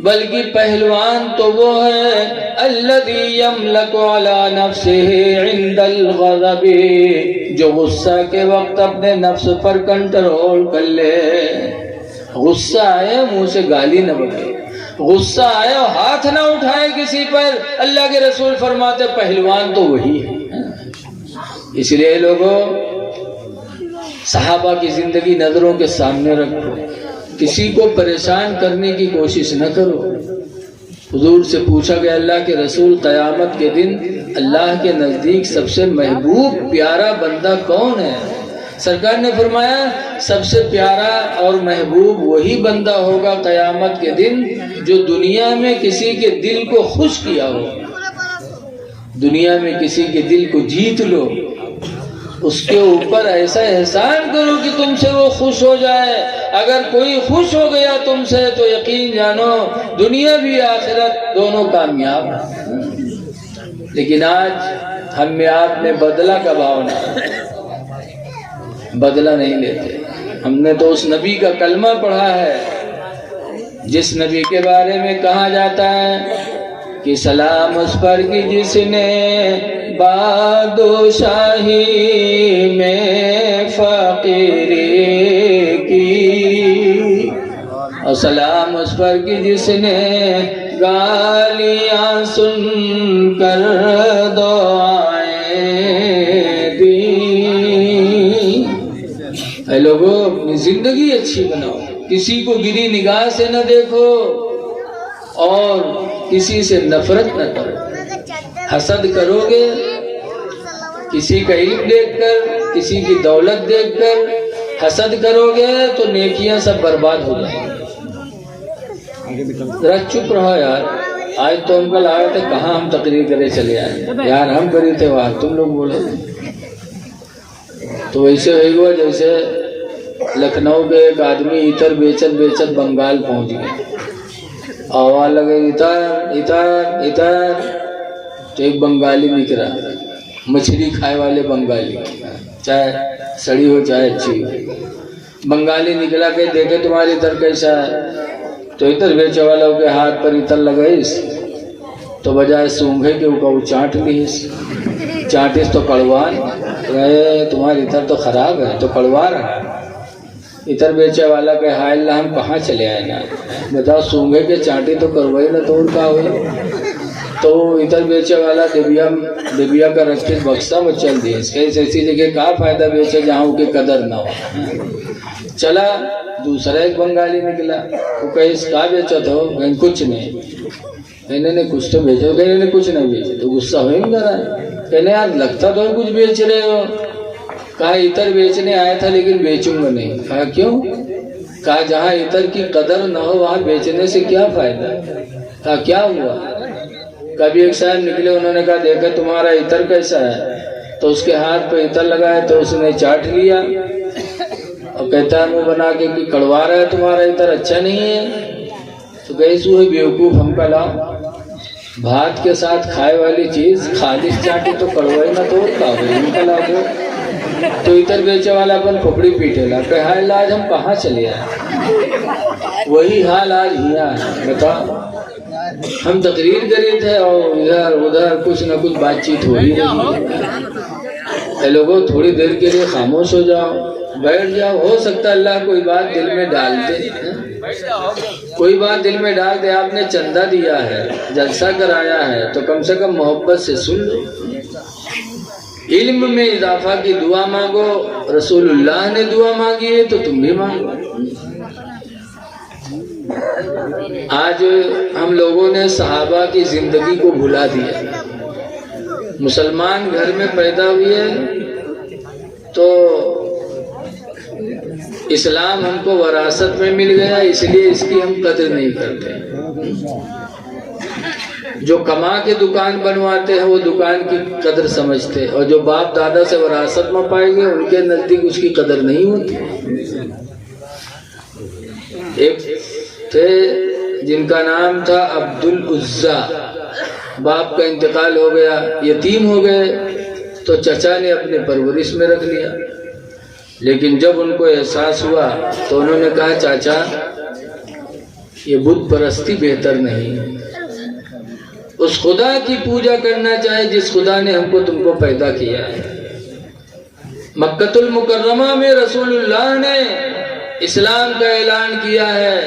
بلکہ پہلوان تو وہ ہے الذی یملک علی نفسہ عند الغضب، جو غصہ کے وقت اپنے نفس پر کنٹرول کر لے۔ غصہ آئے منہ سے گالی نہ بکے، غصہ آئے اور ہاتھ نہ اٹھائے کسی پر۔ اللہ کے رسول فرماتے پہلوان تو وہی ہے۔ اس لیے لوگوں صحابہ کی زندگی نظروں کے سامنے رکھو، کسی کو پریشان کرنے کی کوشش نہ کرو۔ حضور سے پوچھا گیا اللہ کے رسول قیامت کے دن اللہ کے نزدیک سب سے محبوب پیارا بندہ کون ہے؟ سرکار نے فرمایا سب سے پیارا اور محبوب وہی بندہ ہوگا قیامت کے دن جو دنیا میں کسی کے دل کو خوش کیا ہو، دنیا میں کسی کے دل کو جیت لو، اس کے اوپر ایسا احسان کرو کہ تم سے وہ خوش ہو جائے۔ اگر کوئی خوش ہو گیا تم سے تو یقین جانو دنیا بھی آخرت دونوں کامیاب ہیں۔ لیکن آج ہم میں آپ نے بدلہ کا بھاؤنا، بدلہ نہیں لیتے۔ ہم نے تو اس نبی کا کلمہ پڑھا ہے جس نبی کے بارے میں کہا جاتا ہے کہ سلام اس پر کی جس نے بادشاہی میں فقیری کی، اور سلام اس پر کی جس نے گالیاں سن کر دعائیں دی۔ اے لوگوں اپنی زندگی اچھی بناؤ، کسی کو گری نگاہ سے نہ دیکھو اور کسی سے نفرت نہ کرو۔ حسد کرو گے کسی کا علم دیکھ کر، کسی کی دولت دیکھ کر حسد کرو گے تو نیکیاں سب برباد ہو جائیں گی۔ ذرا چپ رہو یار، آج تو ہم کل آئے تھے، کہاں ہم تقریر کرے چلے آئے یار، ہم کری تھے وہاں تم لوگ بولے۔ تو ویسے ہوئی ہوا جیسے لکھنؤ کے ایک آدمی عطر بیچت بیچت بنگال پہنچ گئے، آواز لگے عطر عطر عطر، تو ایک بنگالی نکل رہا، مچھلی کھائے والے بنگالی، چاہے سڑی ہو چاہے اچھی ہو، بنگالی نکلا کہ دیکھے تمہاری عطر کیسا ہے، تو عطر بیچے والوں کے ہاتھ پر عطر لگائیس تو بجائے سونگھے کے اوپر وہ چاٹ لیس، چاٹیس تو کڑوان، تمہاری عطر تو خراب ہے تو کڑوا رہا۔ عطر بیچے والا کہ ہائے اللہ ہم کہاں چلے آئے نا، بتاؤ سونگھے کے چاٹی تو کروائی نہ تو کا ہوئی۔ تو عطر بیچے والا ڈبیا کا رکھ کے بکسا میں چل دیا، اس کے ایسی جگہ کا فائدہ بیچے جہاں ان کی قدر نہ ہو۔ چلا دوسرا ایک بنگالی نکلا، وہ کہیں اس کا بیچا تو کہیں کچھ نہیں، کہنے نے کچھ تو بیچو، کہنے نے کچھ نہیں بیچے، تو غصہ ہوئی نہ رہا ہے، کہنے یار لگتا تو کچھ بیچ رہے ہو، کہا عطر بیچنے آیا تھا لیکن بیچوں گا نہیں۔ کہا کیوں؟ کہا جہاں عطر کی قدر نہ ہو وہاں بیچنے سے کیا فائدہ؟ کہا کیا ہوا؟ کبھی ایک صاحب نکلے، انہوں نے کہا دیکھا تمہارا عطر کیسا ہے، تو اس کے ہاتھ پہ عطر لگائے تو اس نے چاٹ لیا اور کہتا ہے منہ بنا کے کہ کڑوا رہا ہے تمہارا عطر اچھا نہیں ہے۔ تو کیسو ہے بیوقوف، ہم کا لاؤ بھات کے ساتھ کھائے والی چیز خالص چاٹی تو کڑوائی نہ تو ہم کا لاؤ دو۔ تو عطر بیچے والا اپن کھوپڑی پیٹے لا کہ ہائے اللہ آج ہم کہاں چلے آئے، وہی حال آج یہاں ہے۔ بتا ہم تقریر کرے تھے اور ادھر ادھر کچھ نہ کچھ بات چیت ہو ہی رہی ہے۔ اے لوگوں تھوڑی دیر کے لیے خاموش ہو جاؤ، بیٹھ جاؤ، ہو سکتا ہے اللہ کوئی بات دل میں ڈال دے، کوئی بات دل میں ڈال دے۔ آپ نے چندہ دیا ہے، جلسہ کرایا ہے تو کم سے کم محبت سے سن لو۔ علم میں اضافہ کی دعا مانگو، رسول اللہ نے دعا مانگی ہے تو تم بھی مانگو۔ آج ہم لوگوں نے صحابہ کی زندگی کو بھلا دیا، مسلمان گھر میں پیدا ہوئے تو اسلام ہم کو وراثت میں مل گیا، اس لیے اس کی ہم قدر نہیں کرتے۔ جو کما کے دکان بنواتے ہیں وہ دکان کی قدر سمجھتے، اور جو باپ دادا سے وراثت میں پائیں گے ان کے نزدیک اس کی قدر نہیں ہوتی۔ ایک تھے جن کا نام تھا عبدالعزا، باپ کا انتقال ہو گیا، یتیم ہو گئے تو چچا نے اپنے پرورش میں رکھ لیا، لیکن جب ان کو احساس ہوا تو انہوں نے کہا چاچا یہ بت پرستی بہتر نہیں ہے، اس خدا کی پوجا کرنا چاہے جس خدا نے ہم کو تم کو پیدا کیا ہے۔ مکۃ المکرمہ میں رسول اللہ نے اسلام کا اعلان کیا ہے،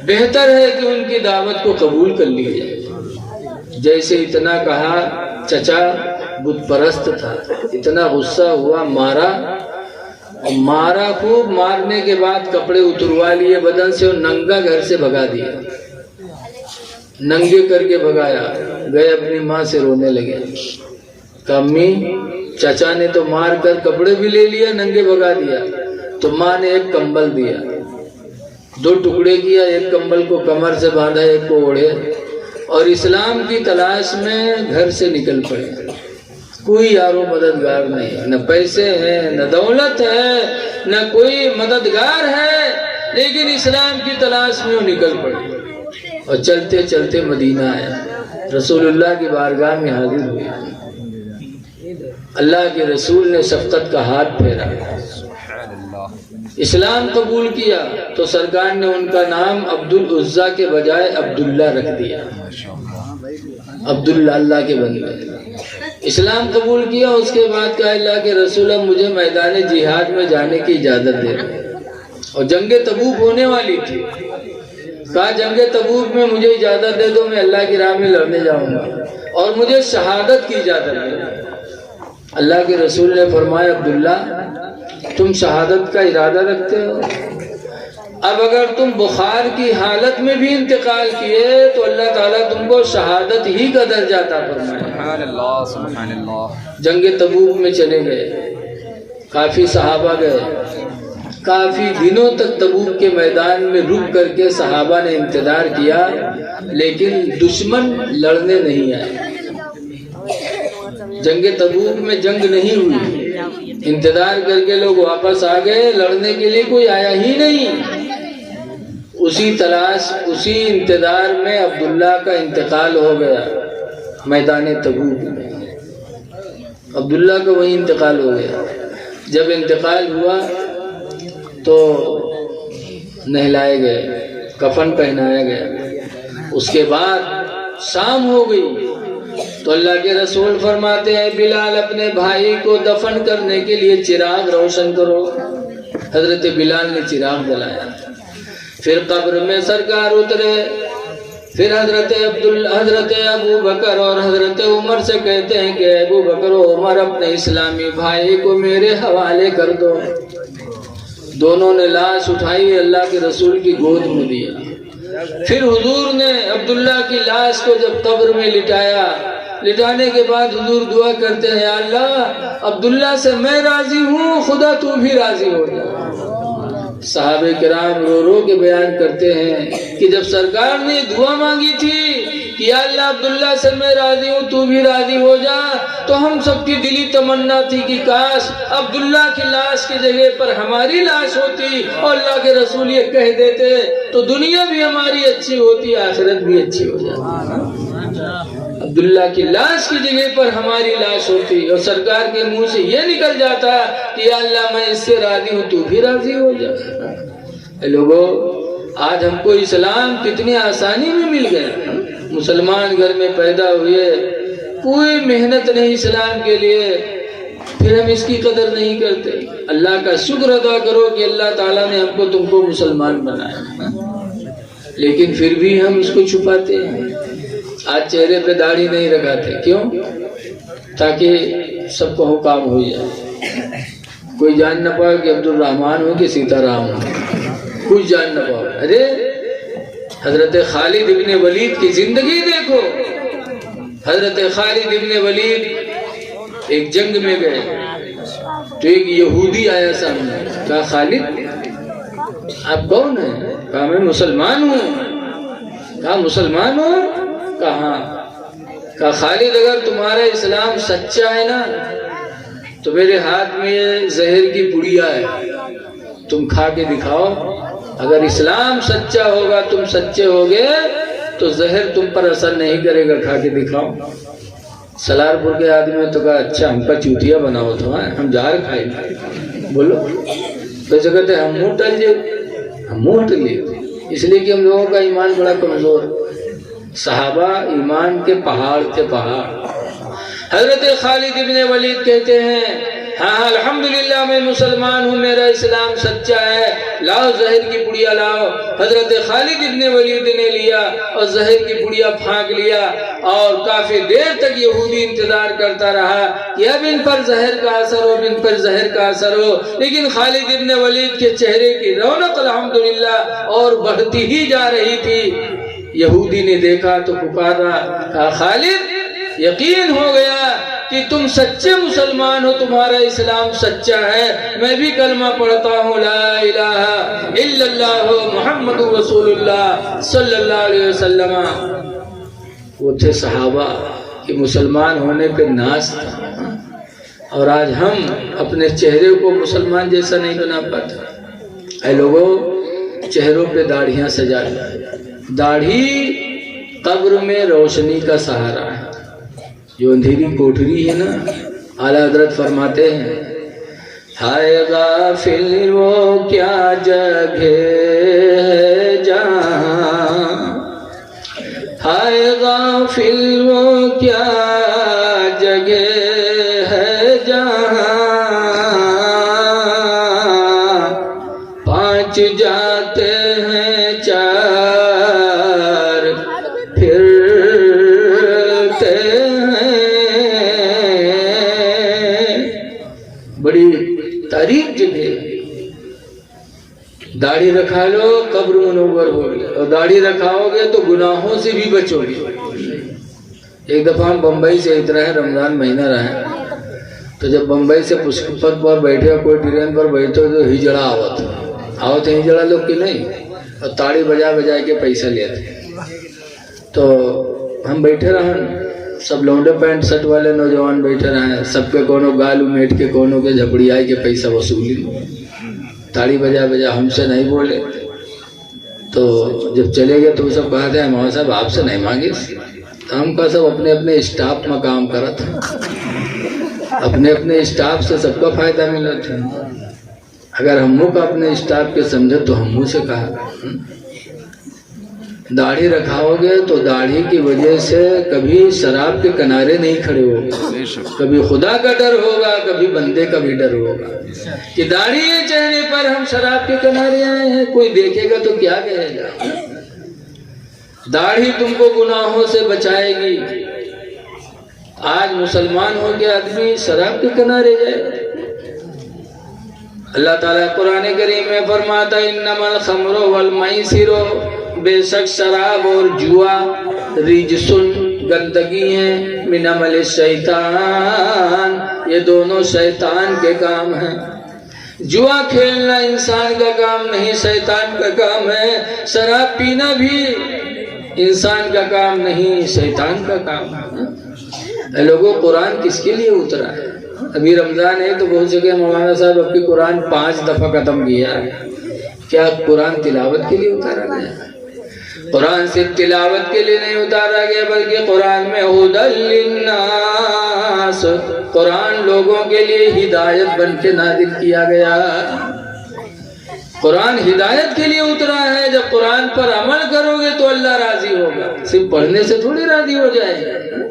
بہتر ہے کہ ان کی دعوت کو قبول کر لیا۔ جیسے اتنا کہا، چچا بت پرست تھا، اتنا غصہ ہوا، مارا خوب، مارنے کے بعد کپڑے اتروا لیے بدن سے اور ننگا گھر سے بھگا دیا، ننگے کر کے بھگایا، گئے اپنی ماں سے رونے لگے، کہا امی چچا نے تو مار کر کپڑے بھی لے لیا، ننگے بھگا دیا، تو ماں نے ایک کمبل دیا، 2 ٹکڑے کیا، ایک کمبل کو کمر سے باندھا، ایک کو اوڑھے، اور اسلام کی تلاش میں گھر سے نکل پڑے۔ کوئی یارو مددگار نہیں، نہ پیسے ہیں نہ دولت ہے نہ کوئی مددگار ہے، لیکن اسلام کی تلاش میں وہ نکل پڑے اور چلتے چلتے مدینہ آئے، رسول اللہ کی بارگاہ میں حاضر ہوئے۔ اللہ کے رسول نے شفقت کا ہاتھ پھیرا، اسلام قبول کیا تو سرکار نے ان کا نام عبدالعزا کے بجائے عبداللہ رکھ دیا، عبداللہ اللہ کے بندے۔ اسلام قبول کیا، اس کے بعد کہا اللہ کے رسول مجھے میدان جہاد میں جانے کی اجازت دے، اور جنگ تبوک ہونے والی تھی، کہا جنگ تبوک میں مجھے اجازت دے دو، میں اللہ کی راہ میں لڑنے جاؤں گا اور مجھے شہادت کی اجازت دے دو۔ اللہ کے رسول نے فرمایا عبداللہ تم شہادت کا ارادہ رکھتے ہو؟ اب اگر تم بخار کی حالت میں بھی انتقال کیے تو اللہ تعالیٰ تم کو شہادت ہی کا درجہ عطا فرمائے۔ سبحان اللہ سبحان اللہ۔ جنگ تبوک میں چلے گئے، کافی صحابہ گئے، کافی دنوں تک تبوک کے میدان میں رک کر کے صحابہ نے انتظار کیا، لیکن دشمن لڑنے نہیں آئے۔ جنگ تبوک میں جنگ نہیں ہوئی، انتظار کر کے لوگ واپس آ گئے، لڑنے کے لیے کوئی آیا ہی نہیں۔ اسی تلاش، اسی انتظار میں عبداللہ کا انتقال ہو گیا میدان تبوک میں۔ عبداللہ کا وہیں انتقال ہو گیا۔ جب انتقال ہوا تو نہلائے گئے، کفن پہنایا گیا۔ اس کے بعد شام ہو گئی تو اللہ کے رسول فرماتے ہیں بلال اپنے بھائی کو دفن کرنے کے لیے چراغ روشن کرو۔ حضرت بلال نے چراغ جلایا، پھر قبر میں سرکار اترے، پھر حضرت ابو بکر اور حضرت عمر سے کہتے ہیں کہ ابو بکر و عمر اپنے اسلامی بھائی کو میرے حوالے کر دو۔ دونوں نے لاش اٹھائی، اللہ کے رسول کی گود میں دیا۔ پھر حضور نے عبداللہ کی لاش کو جب قبر میں لٹایا، لٹانے کے بعد حضور دعا کرتے ہیں یا اللہ عبداللہ سے میں راضی ہوں، خدا تو بھی راضی ہو جا۔ صحابہ کرام رو رو کے بیان کرتے ہیں کہ جب سرکار نے دعا مانگی تھی کہ یا اللہ عبداللہ سے میں راضی ہوں تو بھی راضی ہو جا، تو ہم سب کی دلی تمنا تھی کہ کاش عبداللہ کی لاش کی جگہ پر ہماری لاش ہوتی اور اللہ کے رسول یہ کہہ دیتے تو دنیا بھی ہماری اچھی ہوتی، آخرت بھی اچھی ہو جاتی۔ عبداللہ کی لاش کی جگہ پر ہماری لاش ہوتی اور سرکار کے منہ سے یہ نکل جاتا کہ یا اللہ میں اس سے راضی ہوں تو بھی راضی ہو جا۔ اے لوگوں، آج ہم کو اسلام کتنی آسانی میں مل گیا۔ مسلمان گھر میں پیدا ہوئے، کوئی محنت نہیں اسلام کے لیے، پھر ہم اس کی قدر نہیں کرتے۔ اللہ کا شکر ادا کرو کہ اللہ تعالیٰ نے ہم کو تم کو مسلمان بنایا، لیکن پھر بھی ہم اس کو چھپاتے ہیں۔ آج چہرے پہ داڑھی نہیں لگاتے، کیوں؟ تاکہ سب کو حکام ہو جائے، کوئی جان نہ پائے کہ عبد الرحمن ہو کہ سیتا رام ہو، کچھ جان نہ پائے۔ ارے حضرت خالد ابن ولید کی زندگی دیکھو۔ حضرت خالد ابن ولید ایک جنگ میں گئے تو ایک یہودی آیا سامنے، کہا خالد آپ کون ہیں؟ کہا میں مسلمان ہوں۔ کہا مسلمان ہو؟ کہا خالد اگر تمہارا اسلام سچا ہے نا تو میرے ہاتھ میں یہ زہر کی پڑیا ہے، تم کھا کے دکھاؤ۔ اگر اسلام سچا ہوگا، تم سچے ہوگے تو زہر تم پر اثر نہیں کرے گا، کھا کے دکھاؤ۔ سلارپور کے آدمی تو کہا اچھا ہم کا چوتیا بناؤ تو ہم زہر کھائیں گے، بولو تو کہتے ہم منہ ٹل جائے، ہم منہ ٹلے، اس لیے کہ ہم لوگوں کا ایمان بڑا کمزور۔ صحابہ ایمان کے پہاڑ تھے، پہاڑ۔ حضرت خالد ابن ولید کہتے ہیں ہاں الحمدللہ میں مسلمان ہوں، میرا اسلام سچا ہے، لاؤ زہر کی پڑیا لاؤ۔ حضرت خالد ابن ولید نے لیا اور زہر کی پڑیا پھانک لیا، اور کافی دیر تک یہودی انتظار کرتا رہا کہ اب ان پر زہر کا اثر ہو، ان پر زہر کا اثر ہو، لیکن خالد ابن ولید کے چہرے کی رونق الحمدللہ اور بڑھتی ہی جا رہی تھی۔ یہودی نے دیکھا تو پکارا، کہا خالد یقین ہو گیا کہ تم سچے مسلمان ہو، تمہارا اسلام سچا ہے، میں بھی کلمہ پڑھتا ہوں لا الہ الا اللہ محمد رسول اللہ صلی اللہ علیہ وسلم۔ وہ تھے صحابہ کہ مسلمان ہونے پہ ناز تھا، اور آج ہم اپنے چہرے کو مسلمان جیسا نہیں بنا پاتے۔ اے لوگوں، چہروں پہ داڑھیاں سجا لیں۔ داڑھی قبر میں روشنی کا سہارا ہے۔ جو اندھیری کوٹری ہے نا، اعلیٰ حضرت فرماتے ہیں ہائے غافل وہ کیا جگہ ہے جہاں، ہائے غافل وہ کیا جگہ ہے جہاں، پانچ جاتے ہیں چار بڑی تاریخ جگہ ہے. داڑھی رکھا لو قبر منور ہوگی، اور داڑھی رکھاؤ گے تو گناہوں سے بھی بچو گے. ایک دفعہ ہم بمبئی سے اترے ہیں، رمضان مہینہ رہے، تو جب بمبئی سے پشپت پر بیٹھے، کوئی ٹرین پر بیٹھے تو ہجڑا آوت ہجڑا لوگ کی نہیں، اور تاڑی بجا بجا کے پیسہ لیتے. تو ہم بیٹھے رہے، سب لونڈے پینٹ شرٹ والے نوجوان بیٹھے رہے، سب کے کونوں گالو میٹ کے کونوں کے جھپڑی آئی کے پیسہ وصولی، تاڑی بجا بجا. ہم سے نہیں بولے. تو جب چلے گئے تو سب کہا تھا مولوی صاحب آپ سے نہیں مانگے. ہم کا سب اپنے اپنے اسٹاف میں کام کرا تھا، اپنے اپنے اسٹاف سے سب کا فائدہ ملا تھا. اگر ہم کو اپنے اسٹاف کے سمجھے تو ہم سے کہا داڑھی رکھاؤ گے تو داڑھی کی وجہ سے کبھی شراب کے کنارے نہیں کھڑے ہوگا، کبھی خدا کا ڈر ہوگا، کبھی بندے کا بھی ڈر ہوگا کہ داڑھی ہے چہرے پر ہم شراب کے کنارے آئے ہیں، کوئی دیکھے گا تو کیا کہے گا. داڑھی تم کو گناہوں سے بچائے گی. آج مسلمان ہو کے آدمی شراب کے کنارے جائے. اللہ تعالیٰ قرآن کریم میں فرماتا انما الخمر والمیسر، بے شک شراب اور جوا، رجسن گندگی ہیں، من عمل الشیطان، یہ دونوں شیطان کے کام ہیں. جوا کھیلنا انسان کا کام نہیں، شیطان کا کام ہے. شراب پینا بھی انسان کا کام نہیں، شیطان کا کام ہے. لوگوں قرآن کس کے لیے اترا ہے؟ ابھی رمضان ہے تو بہت جگہ مولانا صاحب اب کی قرآن 5 دفعہ ختم کیا ہے. کیا قرآن تلاوت کے لیے اتارا گیا؟ قرآن صرف تلاوت کے لیے نہیں اتارا گیا، بلکہ قرآن میں ہدی للناس، قرآن لوگوں کے لیے ہدایت بن کے نازل کیا گیا. قرآن ہدایت کے لیے اترا ہے. جب قرآن پر عمل کرو گے تو اللہ راضی ہوگا. صرف پڑھنے سے تھوڑی راضی ہو جائے گا.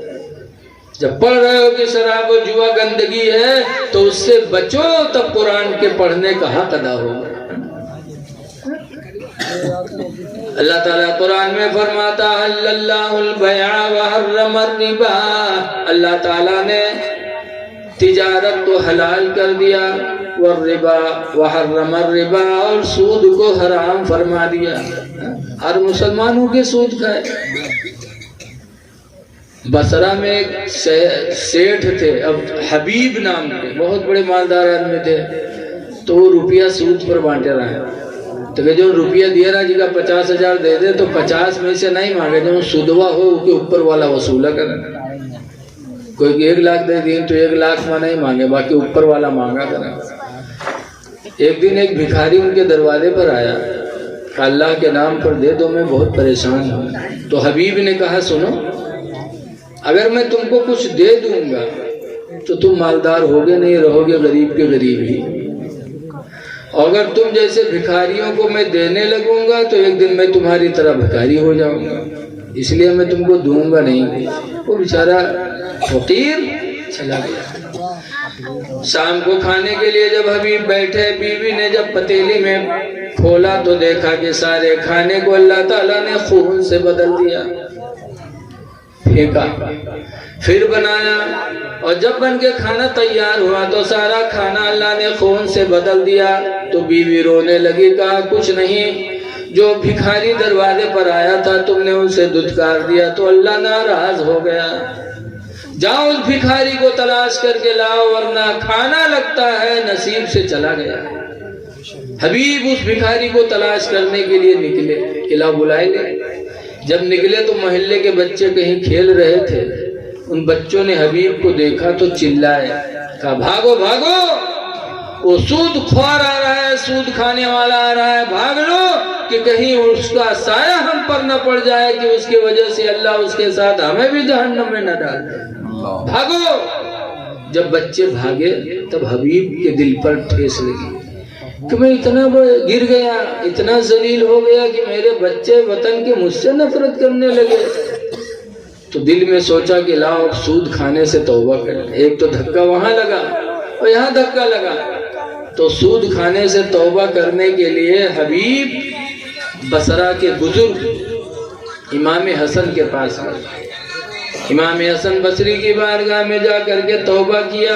جب پڑھ رہے ہو کہ شراب و جوا گندگی ہے تو اس سے بچو، تب قرآن کے پڑھنے کا حق ادا ہوگا. اللہ تعالیٰ قرآن میں فرماتا حل اللہ البیع وحرم الربا، اللہ تعالیٰ نے تجارت کو حلال کر دیا، والربا وحرم الربا، اور سود کو حرام فرما دیا. ہر مسلمانوں کے سود کھائے. بصرہ میں ایک سیٹھ تھے، اب حبیب نام کے، بہت بڑے مالدار آدمی تھے. تو وہ روپیہ سود پر بانٹے رہے. تو کہ جو روپیہ دیا نا جی کا 50,000 دے دے تو 50 میں سے نہیں مانگے، جو سودوا ہو اس کے اوپر والا وصولہ کرے. کوئی 1 لاکھ دے دیں تو 1 لاکھ میں نہیں مانگے، باقی اوپر والا مانگا کرے. ایک دن ایک بھکاری ان کے دروازے پر آیا کہ اللہ کے نام پر دے دو، میں بہت پریشان ہوں. تو حبیب نے کہا سنو، اگر میں تم کو کچھ دے دوں گا تو تم مالدار ہوگے نہیں، رہو گے غریب کے غریب ہی. اور اگر تم جیسے بھکاریوں کو میں دینے لگوں گا تو ایک دن میں تمہاری طرح بھکاری ہو جاؤں گا، اس لیے میں تم کو دوں گا نہیں. وہ بیچارہ فقیر چلا گیا. شام کو کھانے کے لیے جب حبیب بیٹھے، بیوی نے جب پتیلی میں کھولا تو دیکھا کہ سارے کھانے کو اللہ تعالیٰ نے خون سے بدل دیا. پھینکا، پھر بنایا، اور جب بن کے کھانا تیار ہوا تو سارا کھانا اللہ نے خون سے بدل دیا. تو بیوی رونے لگی، کہا کچھ نہیں، جو بھکاری دروازے پر آیا تھا تم نے ان سے دھتکار دیا تو اللہ ناراض ہو گیا. جاؤ اس بھکاری کو تلاش کر کے لاؤ، ورنہ کھانا لگتا ہے نصیب سے چلا گیا. حبیب اس بھکاری کو تلاش کرنے کے لیے نکلے، کلا بلائے گئے. جب نکلے تو محلے کے بچے کہیں کھیل رہے تھے. ان بچوں نے حبیب کو دیکھا تو چلائے، کہا بھاگو بھاگو، وہ سود خوار آ رہا ہے، سود کھانے والا آ رہا ہے، بھاگ لو کہ کہیں اس کا سایہ ہم پر نہ پڑ جائے کہ اس کی وجہ سے اللہ اس کے ساتھ ہمیں بھی جہنم میں نہ ڈال دے. بھاگو. جب بچے بھاگے تب حبیب کے دل پر ٹھیس لگی کہ میں اتنا گر گیا، اتنا ذلیل ہو گیا کہ میرے بچے وطن کے مجھ سے نفرت کرنے لگے. تو دل میں سوچا کہ لاؤ سود کھانے سے توبہ کریں. ایک تو دھکا وہاں لگا اور یہاں دھکا لگا، تو سود کھانے سے توبہ کرنے کے لیے حبیب بصرہ کے بزرگ امام حسن کے پاس گئے. امام حسن بصری کی بارگاہ میں جا کر کے توبہ کیا.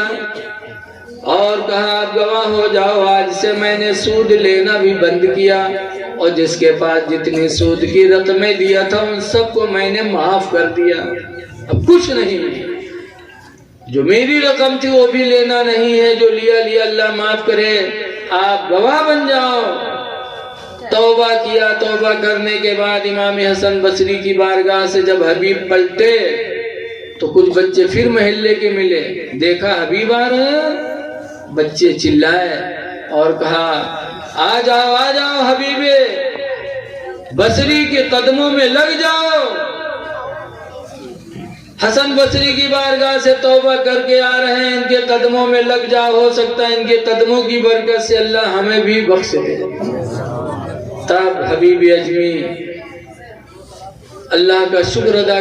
اور کہا آپ گواہ ہو جاؤ آج سے میں نے سود لینا بھی بند کیا اور جس کے پاس جتنی سود کی رقمیں دیا تھا ان سب کو میں نے معاف کر دیا، اب کچھ نہیں، جو میری رقم تھی وہ بھی لینا نہیں ہے، جو لیا اللہ معاف کرے، آپ گواہ بن جاؤ۔ توبہ کیا۔ توبہ کرنے کے بعد امام حسن بصری کی بارگاہ سے جب حبیب پلٹے تو کچھ بچے پھر محلے کے ملے، دیکھا حبیب آ رہے ہیں، بچے چلائے اور کہا آ جاؤ حبیب بصری کے قدموں میں لگ جاؤ۔ حسن بصری کی بارگاہ سے توبہ کر کے آ رہے ہیں، ان کے قدموں میں لگ جاؤ، ہو سکتا ہے ان کے قدموں کی برکت سے اللہ ہمیں بھی بخش دے۔ تب حبیب اجمی اللہ کا شکر ادا